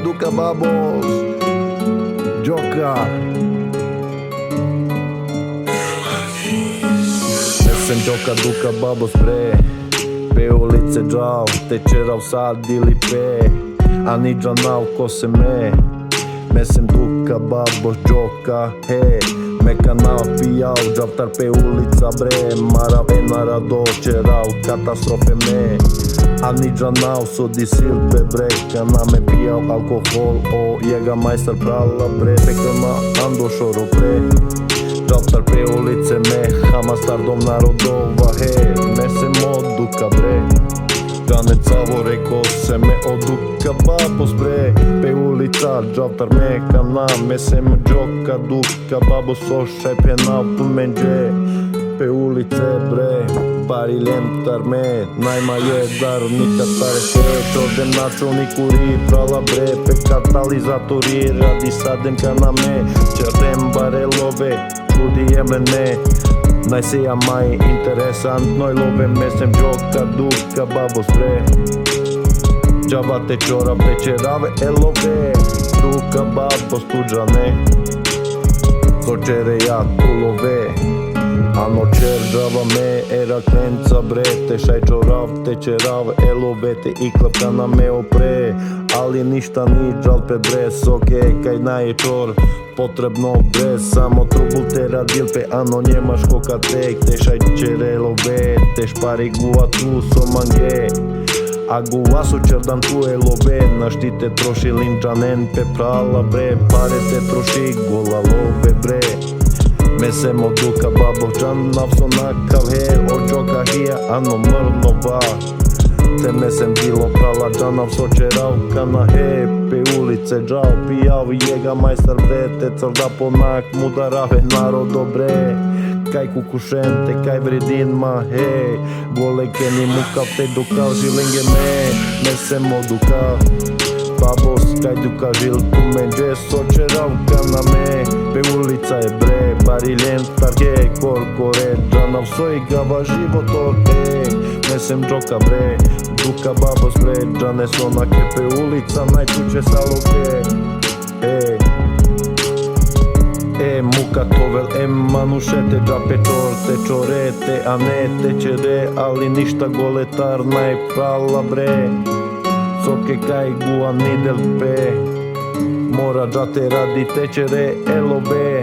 Duka Babos, Joka. Nesem Joka, Duka Babos bre. Pe ulice džao, tečera u sad ili pe. A niđa nauko se me. Mesem Duka Babos, Joka, he. Me kanal pijao, džavtar pe ulica bre. Mara venara dočerao, katastrofe me. A niđa nao sodi silpe bre. Kana me pijao alkohol, o jega majstar prala bre. Pekana ando šoro pre. Džavtar pe ulice me, hama stardom narodova he. Mesem od Duka bre. Dane cavo reko se me od Duka Babos bre. Pe ulica džavtar me kana. Mesem Joka, Duka Babos o šepe na pumenđe. Pe ulice bre, pari lemtar me. Najma je dar, nikad stare te. Čodem načelniku ri prala bre. Pe katalizatori radi sadem kana me. Čerdem barelove, čudi je mene. Najsija maj interesantnoj love. Mesem Joka, Duka Babos bre. Džava te čora večerave elove. Duka Babos tuđane. Zočere ja kulove. Ano čer džava me era klenca bre. Te šaj čorav, te čerav elove. Te i klapka na me opre. Ali ništa ni džalpe bre. Soke kaj naje čor potrebno bre. Samo trubul te radilpe. Ano njemaš koka tek. Te šaj čerelove. Te špari gua tu somange. A gua su čerdan tu elove. Našti te troši linčanen pe prala bre. Pare te troši gola love bre. Mesem od Duka Babos džanav sonakav he. Od Joka hija ano mrnova. Te mesem bilo prala džanav sočerav kana he. Pe ulice džao pijao jega majstar bre. Te crda ponak mudarave narodo bre. Kaj kukušente, kaj vredin ma he. Gole keni mukav te Duka žilenge me. Mesem od Duka Babos, kaj Duka žil pumenđe sočerav kana me. Pe ulica je bre, bari ljentar ke. Korkore džanav soj gava životor he. Mesem Joka bre, Duka Babos bre. Džane sonake pe ulica najtuče saloke. Muka tovel manušete. Džape čorte čorete, a ne tečere. Ali ništa goletar najprala bre. Soke kaj gua nidel pe. Mora džate radi tečere elove.